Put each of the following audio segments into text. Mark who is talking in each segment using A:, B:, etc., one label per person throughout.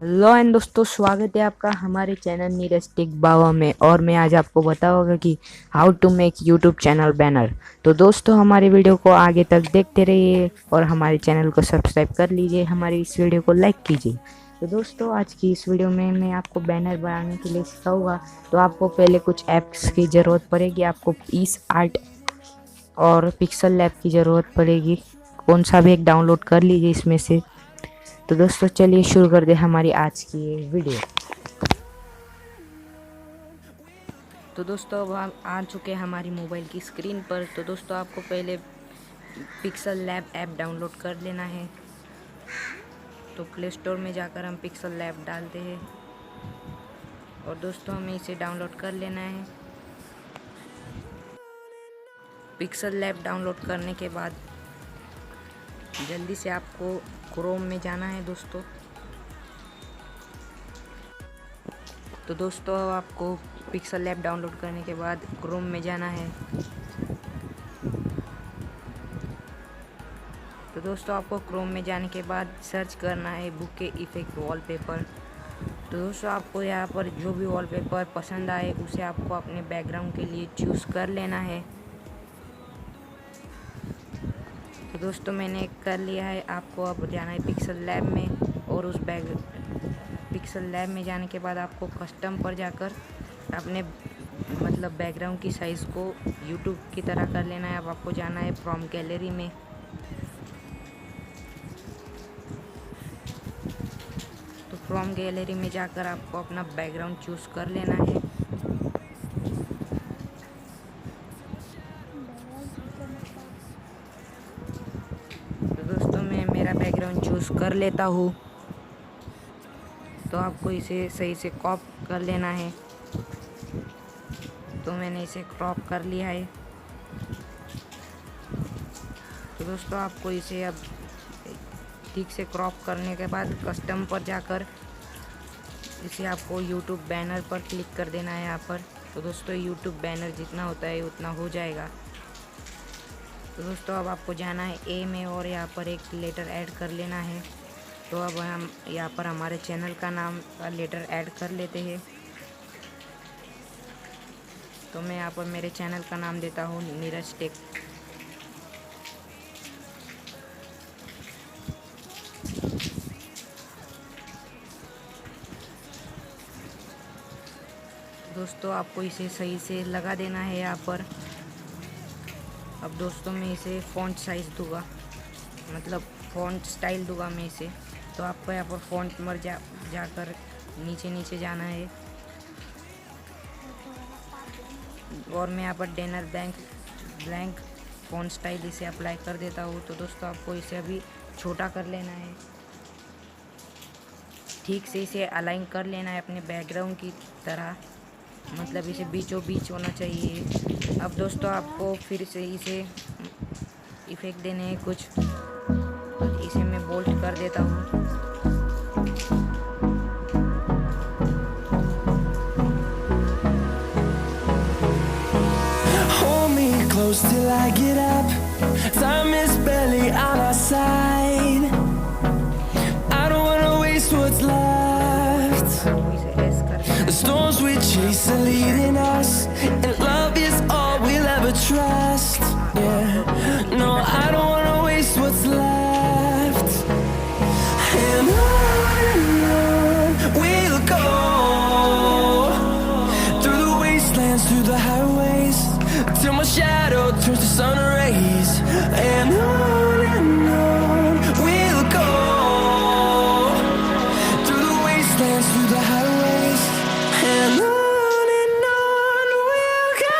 A: Hello and दोस्तों, स्वागत है आपका हमारे चैनल नीरज टेक बावा में। और मैं आज आपको बताऊंगा कि how to make YouTube channel banner. तो दोस्तों, हमारे वीडियो को आगे तक देखते रहिए और हमारे चैनल को सब्सक्राइब कर लीजिए, हमारी इस वीडियो को लाइक कीजिए। तो दोस्तों, आज की इस वीडियो में मैं आपको बैनर बनाने के लिए सिखाऊंगा। तो आपको पहले कुछ ऐप्स की ज़रूरत पड़ेगी। आपको पीस आर्ट और पिक्सल लैब की ज़रूरत पड़ेगी। कौन सा भी एक डाउनलोड कर लीजिए इसमें से। तो दोस्तों, चलिए शुरू कर दे हमारी आज की ये वीडियो। तो दोस्तों, अब हम आ चुके हैं हमारी मोबाइल की स्क्रीन पर। तो दोस्तों, आपको पहले पिक्सल लैब ऐप डाउनलोड कर लेना है। तो प्ले स्टोर में जाकर हम पिक्सल लैब डालते हैं और दोस्तों हमें इसे डाउनलोड कर लेना है। पिक्सल लैब डाउनलोड करने के बाद जल्दी से आपको क्रोम में जाना है दोस्तों। तो दोस्तों, आपको पिक्सल लैब डाउनलोड करने के बाद क्रोम में जाना है। तो दोस्तों, आपको क्रोम में जाने के बाद सर्च करना है बुके इफेक्ट वॉलपेपर। तो दोस्तों, आपको यहाँ पर जो भी वॉलपेपर पसंद आए उसे आपको अपने बैकग्राउंड के लिए चूज़ कर लेना है। तो दोस्तों, मैंने कर लिया है। आपको अब जाना है पिक्सल लैब में और उस पिक्सल लैब में जाने के बाद आपको कस्टम पर जाकर अपने बैकग्राउंड की साइज़ को यूट्यूब की तरह कर लेना है। अब आपको जाना है फ्रॉम गैलरी में। तो फ्रॉम गैलरी में जाकर आपको अपना बैकग्राउंड चूज़ कर लेना है। तो दोस्तों, मैं मेरा बैकग्राउंड चूज़ कर लेता हूँ। तो आपको इसे सही से क्रॉप कर लेना है। तो मैंने इसे क्रॉप कर लिया है। तो दोस्तों, आपको इसे अब ठीक से क्रॉप करने के बाद कस्टम पर जाकर इसे आपको यूट्यूब बैनर पर क्लिक कर देना है यहाँ पर। तो दोस्तों, यूट्यूब बैनर जितना होता है उतना हो जाएगा। तो दोस्तों, अब आपको जाना है ए में और यहाँ पर एक लेटर ऐड कर लेना है। तो अब हम यहाँ पर हमारे चैनल का नाम का लेटर ऐड कर लेते हैं। तो मैं यहाँ पर मेरे चैनल का नाम देता हूँ नीरज टेक। दोस्तों, आपको इसे सही से लगा देना है यहाँ पर। अब दोस्तों, मैं इसे फ़ॉन्ट साइज़ दूंगा, फ़ॉन्ट स्टाइल दूंगा मैं इसे। तो आपको यहाँ पर फ़ॉन्ट पर जाकर नीचे नीचे जाना है और मैं यहाँ पर डेनर ब्लैंक फ़ॉन्ट स्टाइल इसे अप्लाई कर देता हूँ। तो दोस्तों, आपको इसे अभी छोटा कर लेना है। ठीक से इसे अलाइन कर लेना है अपने बैकग्राउंड की तरह, इसे बीचों बीच होना चाहिए। अब दोस्तों, आपको फिर से इसे इफ़ेक्ट देने हैं कुछ। इसे मैं बोल्ड कर देता हूँ।
B: Hold me close till I get up. Time is barely on our side. I don't wanna waste what's left.
A: इसे ऐसे कर देना
B: The
A: है।
B: storms we chase are leading us, and love is all we'll ever trust. Yeah, no, I don't wanna waste what's left. And on we'll go, through the wastelands, through the highways, till my shadow turns to sun rays. And on we'll go, through the wastelands, through the highways. And on we'll go.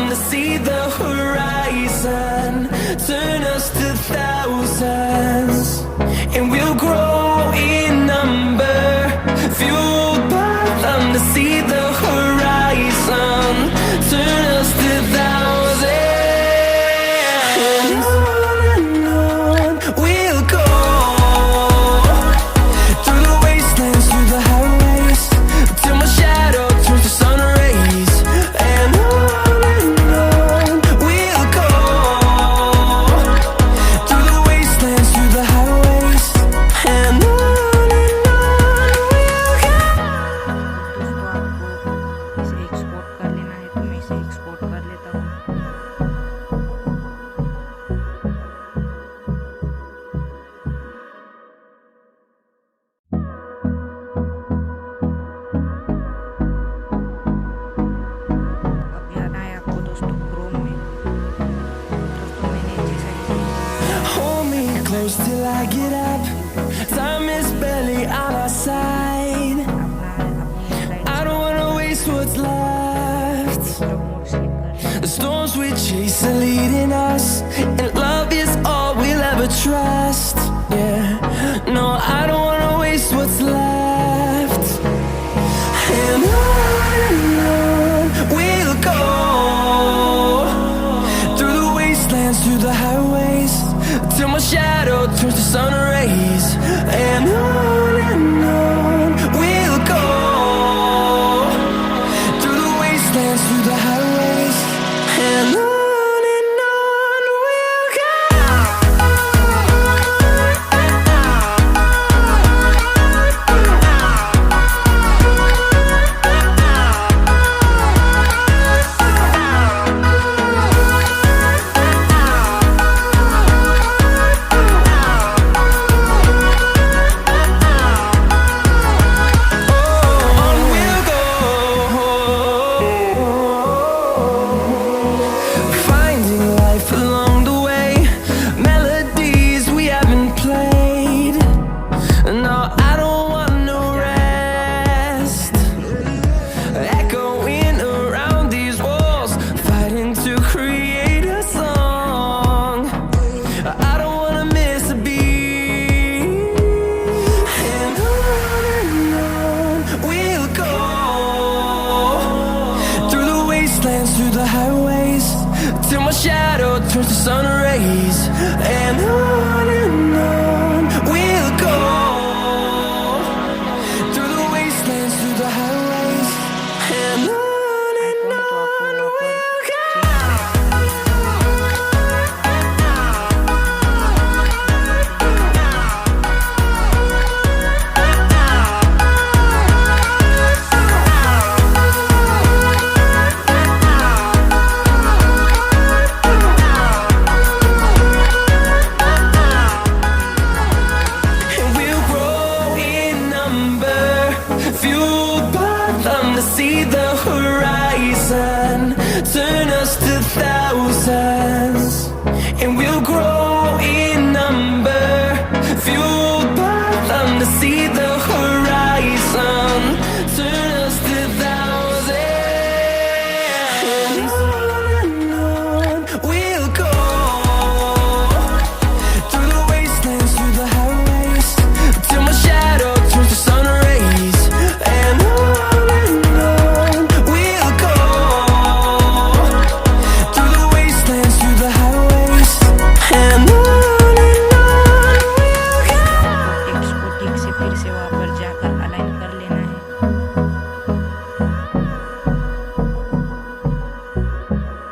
B: them to see the horizon. Turn us to thousands, and we'll grow in number. Fueled by them to see the horizon. Turn us to thousands, and on we'll go. Through the wastelands, through the highways, till my shadow turns to sun rays. And on we'll go. Through the wastelands, through the highways, and on we'll go.
A: दोस्तों आपको इसे export कर लेना है तो मैं इसे export कर लेता हूँ। अब जाना है आपको दोस्तों क्रोम में। दोस्तों मैंने जैसा कि
B: Hold me close till I get up. Time is barely on our side. I don't wanna waste what's left. The storms we chase are leading us, and love is all we'll ever trust. Yeah, no, I don't wanna waste what's left. And on we'll go. Through the wastelands, through the highways, till my shadow turns to sun rays. And on we'll go. Through the wastelands, through the highways, and on we'll go. On we'll go. Finding life along the way, melodies we haven't played. No, I don't want no rest. Echoing around these walls, fighting to create a song. I don't wanna miss a beat. And on we'll go. Through the wastelands, through the highways, till my shadow turns to sun rays. And on we'll go. Through the wastelands, through the highways, and on we'll go. And we'll grow in number, fueled by them to see the horizon. Turn us to thousands, and we'll grow in number, fueled by them to see the horizon. Turn us to thousands, and on we'll go. Through the wastelands, through the highways, till my shadow turns to sun rays. And on we'll go. Through the wastelands, through the highways, and on we'll go.
A: Exporting से फिर से वापस